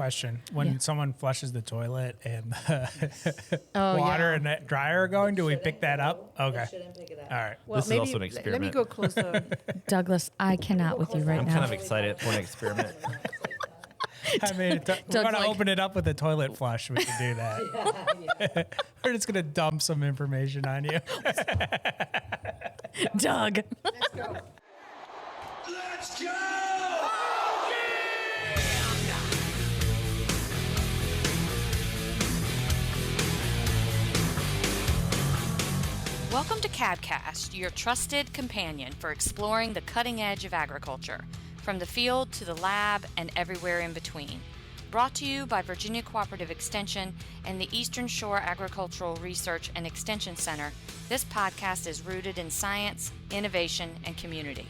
Question. When someone flushes the toilet and the Oh, water yeah. and the dryer are going, do we pick that up? They Okay. shouldn't pick it up. All right. Well, This is maybe, also an Let me experiment. go closer. Douglas, I cannot with you right I'm now. kind of excited for an experiment. I mean, we're Doug's going to like- open it up with a toilet flush. We can do that. We're just going to dump some information on you. Doug. Let's go! Welcome to CabCast, your trusted companion for exploring the cutting edge of agriculture, from the field to the lab and everywhere in between. Brought to you by Virginia Cooperative Extension and the Eastern Shore Agricultural Research and Extension Center, this podcast is rooted in science, innovation, and community.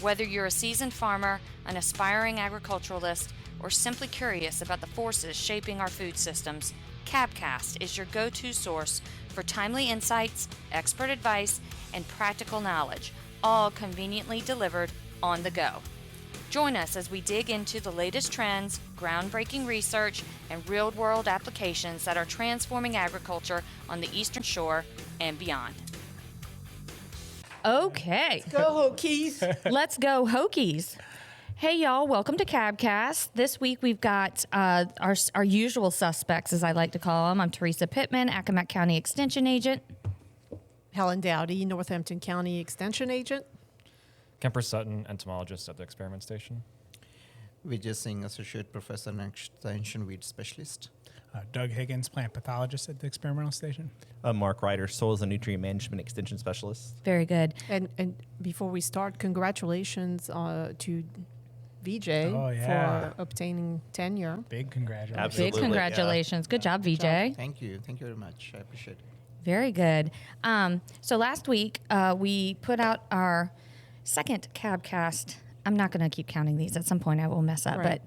Whether you're a seasoned farmer, an aspiring agriculturalist, or simply curious about the forces shaping our food systems, CabCast is your go-to source for timely insights, expert advice, and practical knowledge, all conveniently delivered on the go. Join us as we dig into the latest trends, groundbreaking research, and real-world applications that are transforming agriculture on the Eastern Shore and beyond. Okay. Go Hokies. Let's go Hokies. Hey, y'all. Welcome to CabCast. This week we've got our usual suspects, as I like to call them. I'm Teresa Pittman, Accomack County Extension Agent. Helen Dowdy, Northampton County Extension Agent. Kemper Sutton, entomologist at the experiment station. Vijay Singh, Associate Professor and Extension Weed Specialist. Doug Higgins, plant pathologist at the experimental station. Mark Ryder, Soils and Nutrient Management Extension Specialist. Very good. And before we start, congratulations to VJ for obtaining tenure. Big congratulations. Absolutely. Big congratulations. Good job, VJ. Thank you. Thank you very much. I appreciate it. Very good. So last week we put out our second CabCast. I'm not going to keep counting these. At some point I will mess up. Right.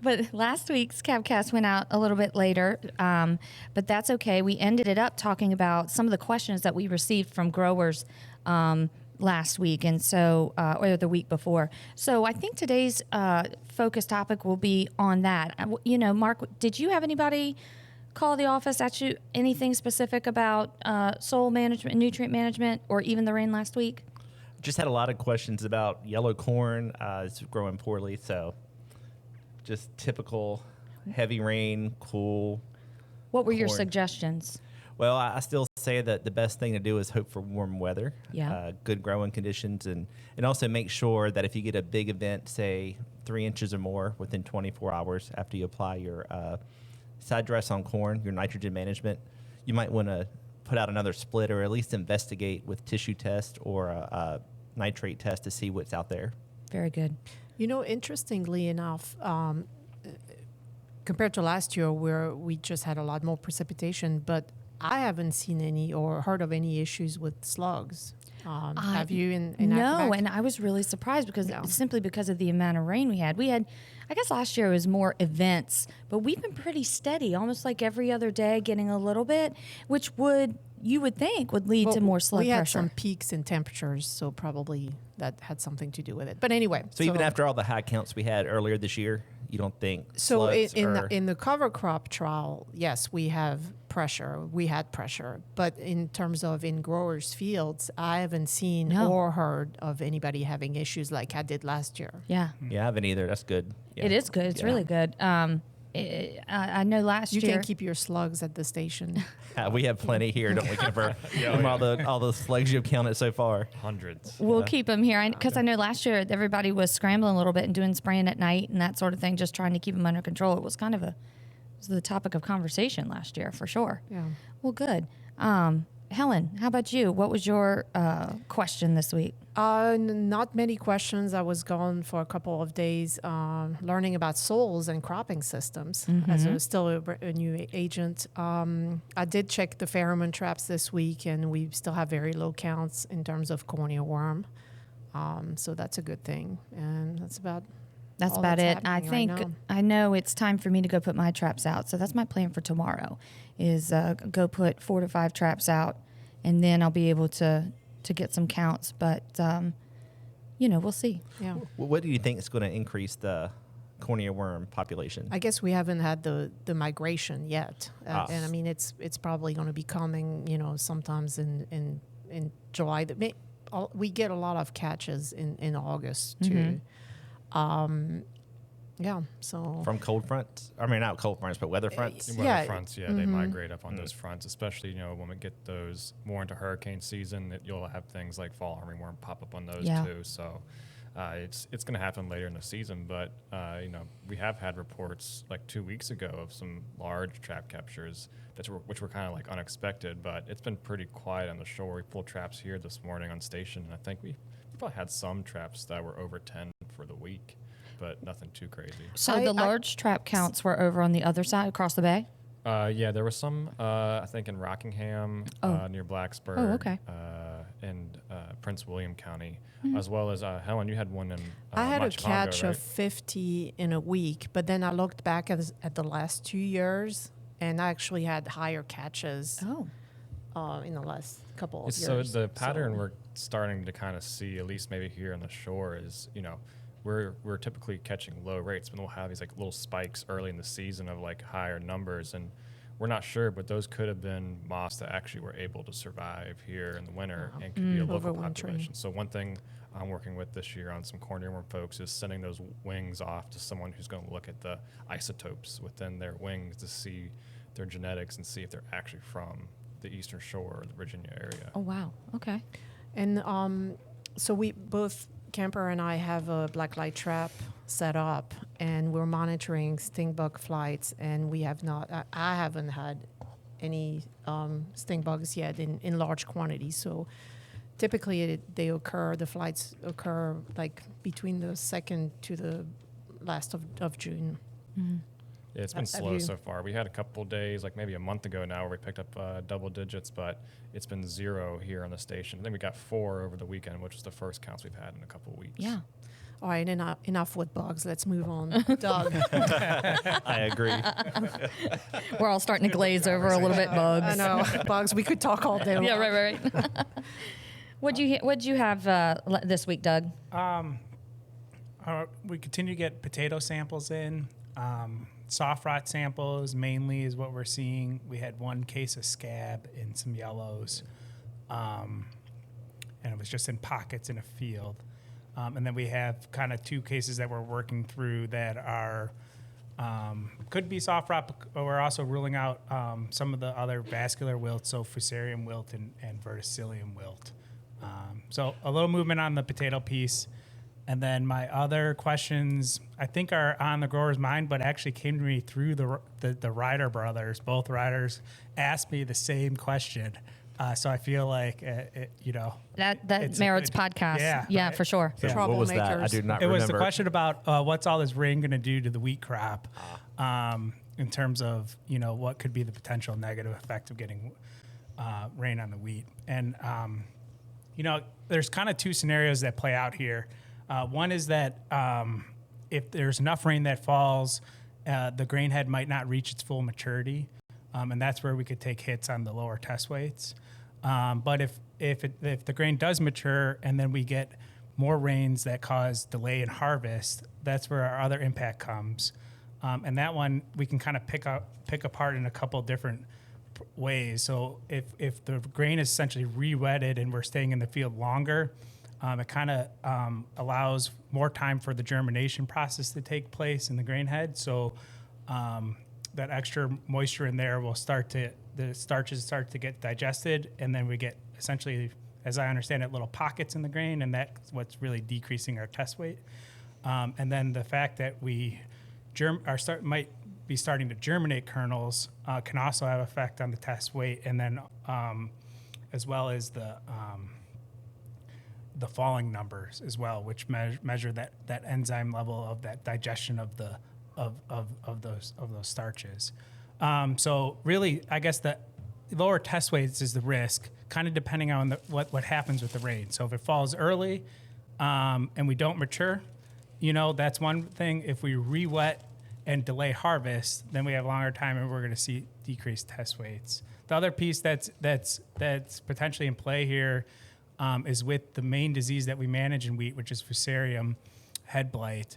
But last week's CabCast went out a little bit later, but that's okay. We ended it up talking about some of the questions that we received from growers last week, and so or the week before. So I think today's focus topic will be on that. You know, Mark, did you have anybody call the office at you anything specific about soil management, nutrient management, or even the rain last week? Just had a lot of questions about yellow corn. It's growing poorly, so just typical heavy rain, cool. What were your corn. suggestions? Well, I still say that the best thing to do is hope for warm weather, Yeah. good growing conditions, and also make sure that if you get a big event, say 3 inches or more within 24 hours after you apply your side dress on corn, your nitrogen management, you might want to put out another split or at least investigate with tissue test or a nitrate test to see what's out there. Very good. You know, interestingly enough, compared to last year where we just had a lot more precipitation, but I haven't seen any or heard of any issues with slugs. Have you in No, Accomack? and I was really surprised because No. simply because of the amount of rain we had. We had, I guess last year was more events, but we've been pretty steady, almost like every other day, getting a little bit, which you would think would lead to more slug we had pressure. some peaks in temperatures, so probably that had something to do with it. But anyway, So even after all the high counts we had earlier this year, you don't think so slugs are... in the cover crop trial, yes, we have pressure. We had pressure, but in terms of in growers' fields, I haven't seen No. or heard of anybody having issues like I did last year. Yeah, Yeah, I haven't either. That's good. Yeah. it is good. It's Yeah. really good. I know last You year. can keep your slugs at the station. We have plenty here, don't we, Kemper? From all the slugs you've counted so far. Hundreds. We'll keep them here because I know last year everybody was scrambling a little bit and doing spraying at night and that sort of thing, just trying to keep them under control. It was kind of the topic of conversation last year for sure. Yeah. Well, good. Helen, how about you? What was your question this week? Not many questions. I was gone for a couple of days learning about soils and cropping systems as I was still a new agent. I did check the pheromone traps this week, and we still have very low counts in terms of cornea worm. So that's a good thing. And that's about That's all about that's it. I happening think right now. I know it's time for me to go put my traps out. So that's my plan for tomorrow is go put 4 to 5 traps out, and then I'll be able to get some counts. But, we'll see. Yeah. What do you think is going to increase the cornea worm population? I guess we haven't had the migration yet, and I mean it's probably going to be coming. Sometimes in July. We get a lot of catches in August too. Yeah, so From cold fronts? I mean, not cold fronts, but weather fronts? Weather fronts, they migrate up on those fronts, especially, when we get those more into hurricane season, you'll have things like fall armyworm pop up on those too. So it's going to happen later in the season, but, we have had reports like 2 weeks ago of some large trap captures which were kind of like unexpected, but it's been pretty quiet on the shore. We pulled traps here this morning on station, and I think we probably had some traps that were over 10 for the week, but nothing too crazy. So the large trap counts were over on the other side across the bay? There was some, I think, in Rockingham, near Blacksburg, and Prince William County, as well as, Helen, you had one in I had a Machipongo, catch right? of 50 in a week, but then I looked back at the last 2 years, and I actually had higher catches in the last couple of years. So the pattern we're starting to kind of see, at least maybe here on the shore, is, we're typically catching low rates, but we'll have these like little spikes early in the season of like higher numbers, and we're not sure, but those could have been moths that actually were able to survive here in the winter and could be a local population. So one thing I'm working with this year on some cornea worm folks is sending those wings off to someone who's going to look at the isotopes within their wings to see their genetics and see if they're actually from the eastern shore or the Virginia area. Oh, wow. Okay. And so we both, Camper and I, have a black light trap set up, and we're monitoring Stinkbug flights, and we have not, I haven't had any Stinkbugs yet in large quantities. So typically the flights occur like between the 2nd to the last of June. Mm-hmm. Yeah, it's been slow so far. We had a couple days, like maybe a month ago now, where we picked up double digits, but it's been 0 here on the station. And then we got 4 over the weekend, which was the first counts we've had in a couple weeks. Yeah. All right, enough with bugs. Let's move on. Doug. I agree. We're all starting to glaze over a little bit, bugs. I know, bugs. We could talk all day long. Yeah, right. What'd you have this week, Doug? We continue to get potato samples in. Soft rot samples mainly is what we're seeing. We had 1 case of scab and some yellows, and it was just in pockets in a field. And then we have kind of 2 cases that we're working through that are could be soft rot, but we're also ruling out some of the other vascular wilt, so Fusarium wilt and Verticillium wilt. So a little movement on the potato piece. And then my other questions, I think, are on the grower's mind, but actually came to me through the Ryder brothers. Both Ryders asked me the same question. So I feel like, That merits podcast. Yeah, right? for sure. So what was that? I do not It remember. was the question about what's all this rain going to do to the wheat crop in terms of, what could be the potential negative effect of getting rain on the wheat. And, there's kind of 2 scenarios that play out here. One is that if there's enough rain that falls, the grain head might not reach its full maturity, and that's where we could take hits on the lower test weights. But if the grain does mature and then we get more rains that cause delay in harvest, that's where our other impact comes. And that one we can kind of pick apart in a couple different ways. So if the grain is essentially re-wetted and we're staying in the field longer, it kind of allows more time for the germination process to take place in the grain head. So that extra moisture in there will the starches start to get digested, and then we get essentially, as I understand it, little pockets in the grain, and that's what's really decreasing our test weight. And then the fact that we might be starting to germinate kernels can also have effect on the test weight, and then as well as the falling numbers as well, which measure that enzyme level of that digestion of those starches. So really, I guess the lower test weights is the risk, kind of depending on what happens with the rain. So if it falls early and we don't mature, that's one thing. If we re-wet and delay harvest, then we have longer time and we're going to see decreased test weights. The other piece that's potentially in play here is with the main disease that we manage in wheat, which is Fusarium head blight.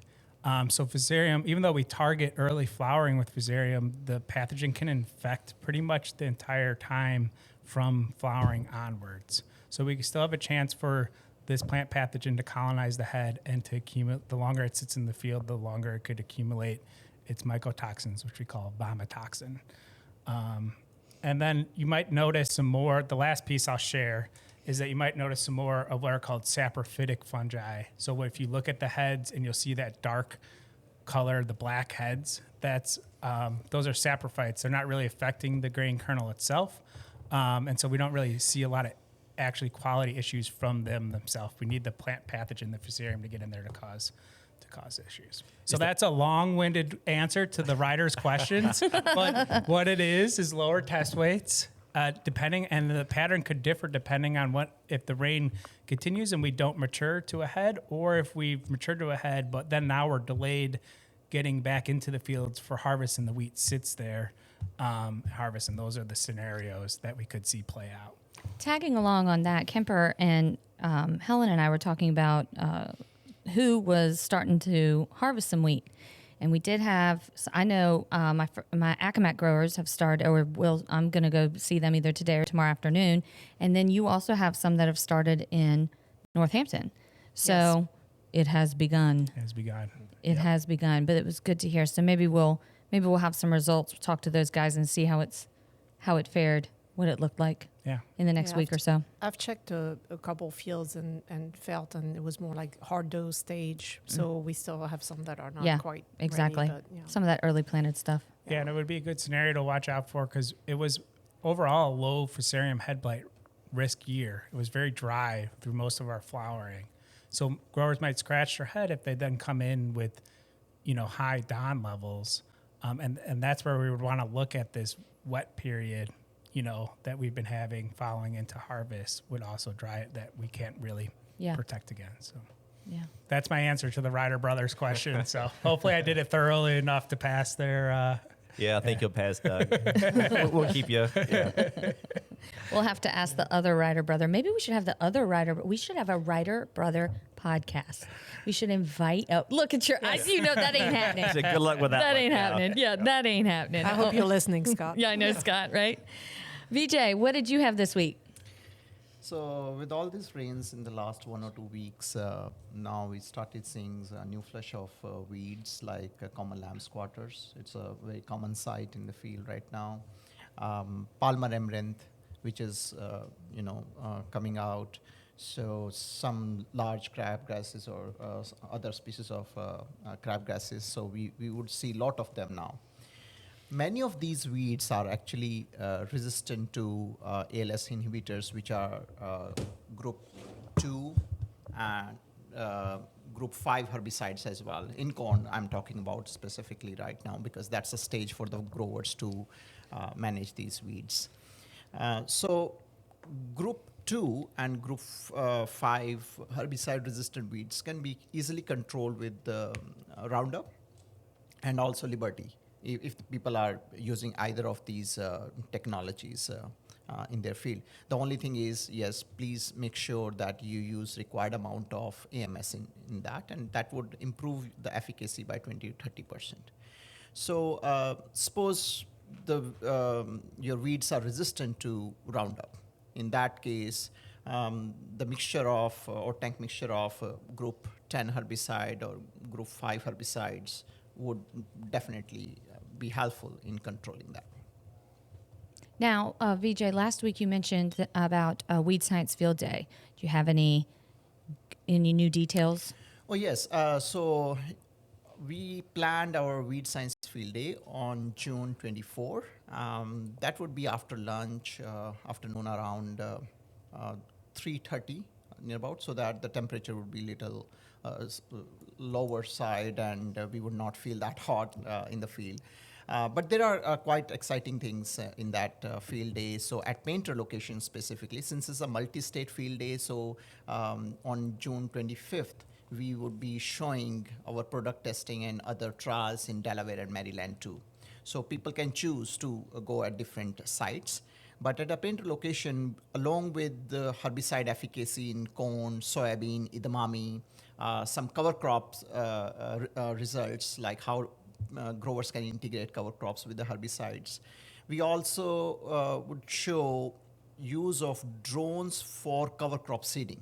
So Fusarium, even though we target early flowering with Fusarium, the pathogen can infect pretty much the entire time from flowering onwards. So we still have a chance for this plant pathogen to colonize the head and to accumulate. The longer it sits in the field, the longer it could accumulate its mycotoxins, which we call vomitoxin. And then you might notice some more. The last piece I'll share is that you might notice some more of what are called saprophytic fungi. So if you look at the heads and you'll see that dark color, the black heads, those are saprophytes. They're not really affecting the grain kernel itself. And so we don't really see a lot of actually quality issues from them themselves. We need the plant pathogen, the Fusarium, to get in there to cause issues. So that's a long-winded answer to the writer's questions. But what it is lower test weights, depending, and the pattern could differ depending on if the rain continues and we don't mature to a head, or if we've matured to a head, but then now we're delayed getting back into the fields for harvest and the wheat sits there harvest. And those are the scenarios that we could see play out. Tagging along on that, Kemper and Helen and I were talking about who was starting to harvest some wheat. And we did have, so I know my Accomack growers have started, I'm going to go see them either today or tomorrow afternoon. And then you also have some that have started in Northampton. So it has begun. It has begun, but it was good to hear. So maybe we'll have some results. We'll talk to those guys and see how it fared, what it looked like in the next week or so. I've checked a couple fields and felt, and it was more like hard dose stage. So we still have some that are not quite exactly. ready, but, some of that early planted stuff. Yeah, and it would be a good scenario to watch out for because it was overall a low Fusarium head blight risk year. It was very dry through most of our flowering. So growers might scratch their head if they then come in with, high DON levels. And that's where we would want to look at this wet period, that we've been having following into harvest would also dry it that we can't really protect against. So that's my answer to the Ryder Brothers question. So hopefully I did it thoroughly enough to pass their. I think you'll pass, Doug. we'll keep you. Yeah. We'll have to ask the other Ryder brother. Maybe we should have the other Ryder. We should have a Ryder brother podcast. We should invite. Oh, look at your eyes. You know that ain't happening. So good luck with that. That ain't happening. Yeah, that ain't happening. I hope you're listening, Scott. Yeah, I know, Scott. Right? VJ, what did you have this week? So with all these rains in the last 1 or 2 weeks, now we started seeing a new flush of weeds like common lamb squatters. It's a very common sight in the field right now. Palmer amaranth, which is coming out. So some large crabgrasses or other species of crabgrasses. So we would see a lot of them now. Many of these weeds are actually resistant to ALS inhibitors, which are group 2 and group 5 herbicides as well. In corn, I'm talking about specifically right now because that's a stage for the growers to manage these weeds. So group 2 and group 5 herbicide-resistant weeds can be easily controlled with Roundup and also Liberty, if people are using either of these technologies in their field. The only thing is, yes, please make sure that you use required amount of AMS in that, and that would improve the efficacy by 20 to 30%. So suppose your weeds are resistant to Roundup. In that case, the mixture of or tank mixture of group 10 herbicide or group 5 herbicides would definitely be helpful in controlling that. Now, VJ, last week you mentioned about Weed Science Field Day. Do you have any new details? Oh, yes. So we planned our Weed Science Field Day on June 24. That would be after lunch, afternoon around 3:30 near about, so that the temperature would be little lower side and we would not feel that hot in the field. But there are quite exciting things in that field day. So at Painter location specifically, since it's a multi-state field day, so on June 25th, we would be showing our product testing and other trials in Delaware and Maryland too. So people can choose to go at different sites. But at a Painter location, along with the herbicide efficacy in corn, soybean, edamame, some cover crops results, like how growers can integrate cover crops with the herbicides. We also would show use of drones for cover crop seeding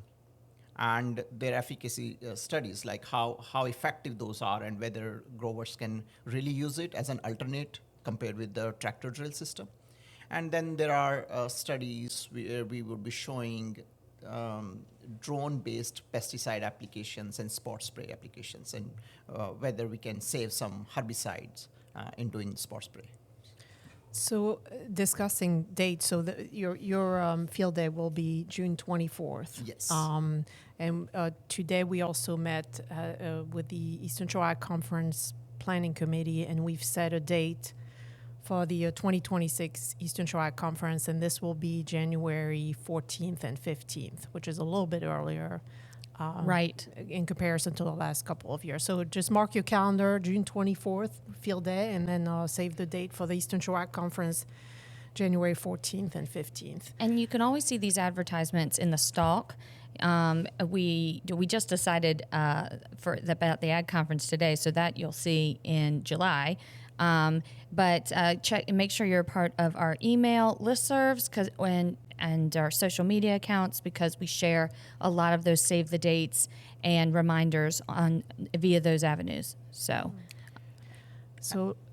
and their efficacy studies, like how effective those are and whether growers can really use it as an alternate compared with the tractor drill system. And then there are studies where we would be showing drone-based pesticide applications and spot spray applications, and whether we can save some herbicides in doing spot spray. So discussing dates, so your field day will be June 24th. Yes. And today we also met with the Eastern Shore Ag Conference Planning Committee, and we've set a date for the 2026 Eastern Shore Ag Conference, and this will be January 14th and 15th, which is a little bit earlier. Right. In comparison to the last couple of years. So just mark your calendar, June 24th, field day, and then save the date for the Eastern Shore Ag Conference, January 14th and 15th. And you can always see these advertisements in the stalk. We just decided about the Ag Conference today, so that you'll see in July. But check and make sure you're a part of our email listservs and our social media accounts, because we share a lot of those save the dates and reminders via those avenues. So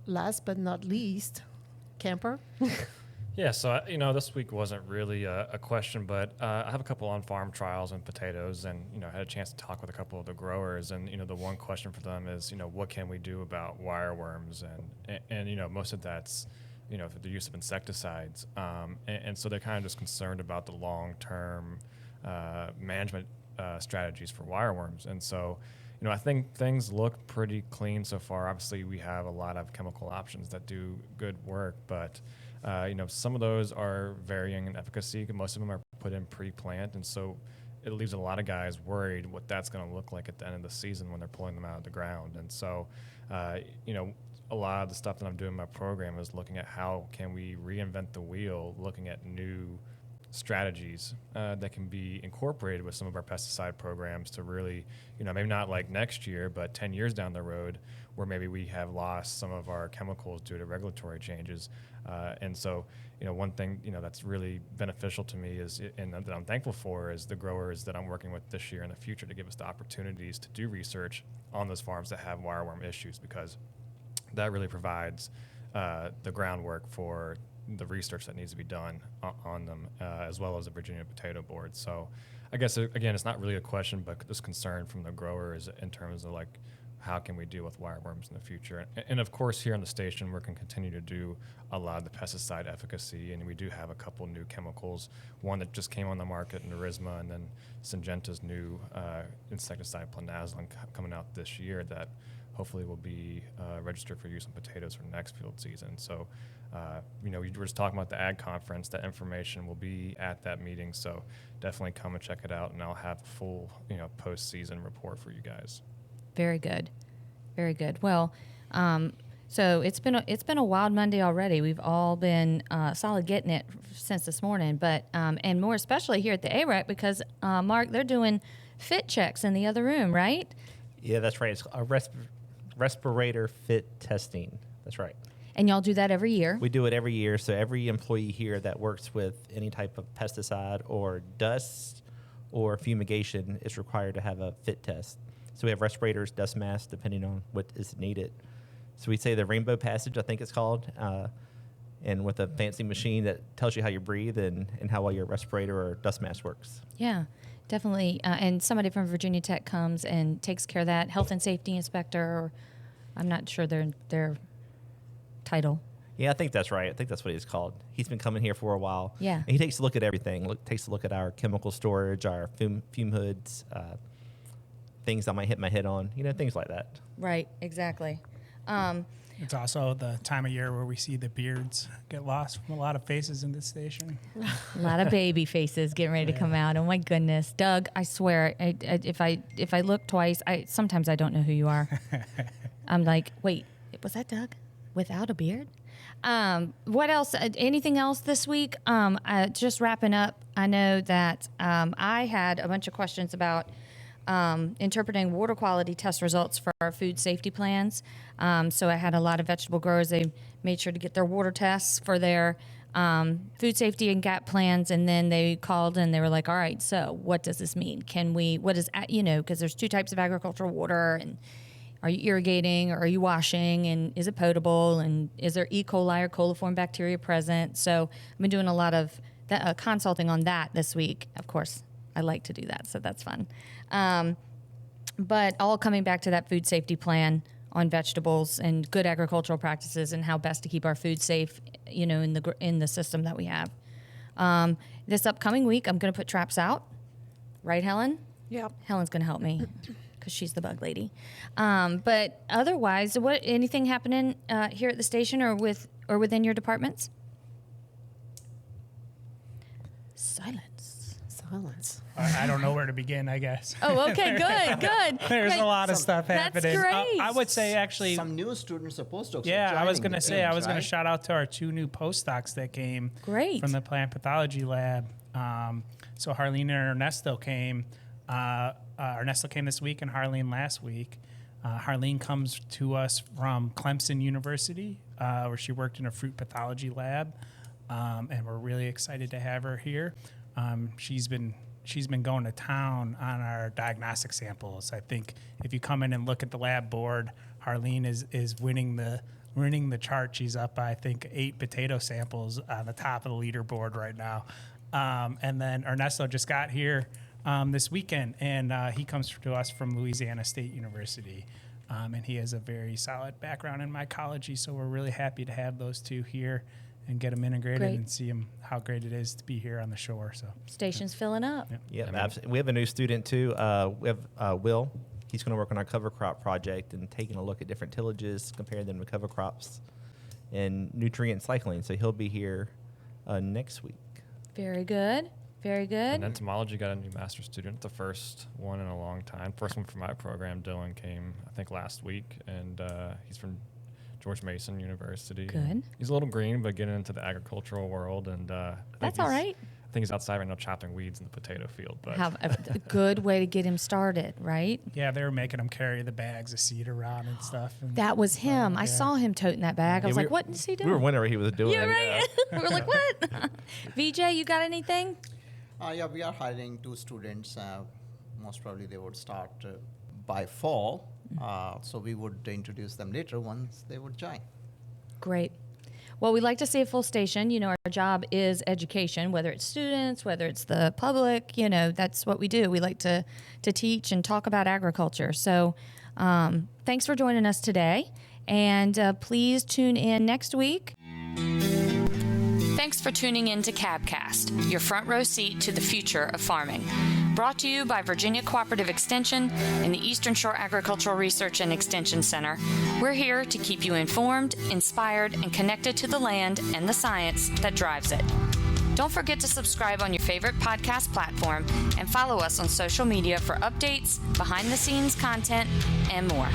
last but not least, Camper. Yeah, so this week wasn't really a question, but I have a couple on-farm trials in potatoes, and I had a chance to talk with a couple of the growers, and the one question for them is what can we do about wireworms, and most of that's for the use of insecticides, and so they're kind of just concerned about the long-term management strategies for wireworms, and so I think things look pretty clean so far. Obviously, we have a lot of chemical options that do good work, but some of those are varying in efficacy. Most of them are put in pre-plant, and so it leaves a lot of guys worried what that's going to look like at the end of the season when they're pulling them out of the ground. And so, a lot of the stuff that I'm doing in my program is looking at how can we reinvent the wheel, looking at new strategies that can be incorporated with some of our pesticide programs to really, maybe not like next year, but 10 years down the road, where maybe we have lost some of our chemicals due to regulatory changes. And so, one thing, that's really beneficial to me is, and that I'm thankful for, is the growers that I'm working with this year and the future to give us the opportunities to do research on those farms that have wireworm issues, because that really provides the groundwork for the research that needs to be done on them, as well as the Virginia Potato Board. So I guess, again, it's not really a question, but this concern from the growers in terms of how can we deal with wireworms in the future? And of course, here on the station, we're going to continue to do a lot of the pesticide efficacy, and we do have a couple new chemicals, one that just came on the market, Nerisma, and then Syngenta's new insecticide, Plinazolin, coming out this year that hopefully will be registered for use in potatoes for next field season. So, we were just talking about the Ag Conference. That information will be at that meeting, so definitely come and check it out, and I'll have a full, post-season report for you guys. Very good, very good. Well, so it's been a wild Monday already. We've all been solid getting it since this morning, but and more especially here at the AREC, because Mark, they're doing fit checks in the other room, right? Yeah, that's right. It's a respirator fit testing. That's right. And y'all do that every year? We do it every year. So every employee here that works with any type of pesticide or dust or fumigation is required to have a fit test. So we have respirators, dust masks, depending on what is needed. So we say the rainbow passage, I think it's called, and with a fancy machine that tells you how you breathe and how well your respirator or dust mask works. Yeah, definitely. And somebody from Virginia Tech comes and takes care of that. Health and safety inspector, or I'm not sure their title. Yeah, I think that's right. I think that's what he's called. He's been coming here for a while. Yeah. And he takes a look at everything. Takes a look at our chemical storage, our fume hoods, things I might hit my head on, things like that. Right, exactly. It's also the time of year where we see the beards get lost from a lot of faces in this station. A lot of baby faces getting ready to come out. Oh my goodness, Doug! I swear, if I look twice, sometimes I don't know who you are. I'm like, wait, was that Doug without a beard? What else? Anything else this week? Just wrapping up. I know that I had a bunch of questions about interpreting water quality test results for our food safety plans. So I had a lot of vegetable growers. They made sure to get their water tests for their food safety and GAP plans, and then they called and they were like, all right, so what does this mean? Because there's two types of agricultural water, and are you irrigating or are you washing, and is it potable, and is there E. coli or coliform bacteria present? So I've been doing a lot of consulting on that this week. Of course, I like to do that, so that's fun. But all coming back to that food safety plan on vegetables and good agricultural practices and how best to keep our food safe, in the system that we have. This upcoming week, I'm going to put traps out. Right, Helen? Yep. Helen's going to help me because she's the bug lady. But otherwise, anything happening here at the station or within your departments? Silence. I don't know where to begin, I guess. Oh, okay, good. There's Great. a lot of stuff That's happening. great. I would say actually, Some new students are postdocs. yeah, I was going to say, I was going to shout out to our 2 new postdocs that came Great. from the plant pathology lab. So Harleen and Ernesto came. Ernesto came this week and Harleen last week. Harleen comes to us from Clemson University, where she worked in a fruit pathology lab, and we're really excited to have her here. She's been going to town on our diagnostic samples. I think if you come in and look at the lab board, Harleen is winning the chart. She's up by, I think, 8 potato samples on the top of the leaderboard right now. And then Ernesto just got here this weekend, and he comes to us from Louisiana State University. And he has a very solid background in mycology, so we're really happy to have those 2 here and get them integrated Great. and see them, how great it is to be here on the shore. So Station's filling up. Yeah, we have a new student too. We have Will. He's going to work on our cover crop project and taking a look at different tillages, comparing them to cover crops and nutrient cycling. So he'll be here next week. Very good. Very good. And entomology got a new master's student, the first one in a long time. First one for my program. Dylan came, I think, last week, and he's from George Mason University. Good. He's a little green, but getting into the agricultural world, and I think That's all right. I think he's outside right now chopping weeds in the potato field. But Have a good way to get him started, right? yeah, they were making him carry the bags of seed around and stuff. And That was him. I yeah. saw him toting that bag. I was we like, what is he doing? We were wondering what he was doing. Yeah, right. We were like, what? VJ, you got anything? Yeah, we are hiring 2 students. Most probably they would start by fall. So we would introduce them later once they would join. Great. Well, we like to see a full station. Our job is education, whether it's students, whether it's the public, that's what we do. We like to teach and talk about agriculture. So thanks for joining us today. And please tune in next week. Thanks for tuning in to CabCast, your front row seat to the future of farming. Brought to you by Virginia Cooperative Extension and the Eastern Shore Agricultural Research and Extension Center. We're here to keep you informed, inspired, and connected to the land and the science that drives it. Don't forget to subscribe on your favorite podcast platform and follow us on social media for updates, behind-the-scenes content, and more.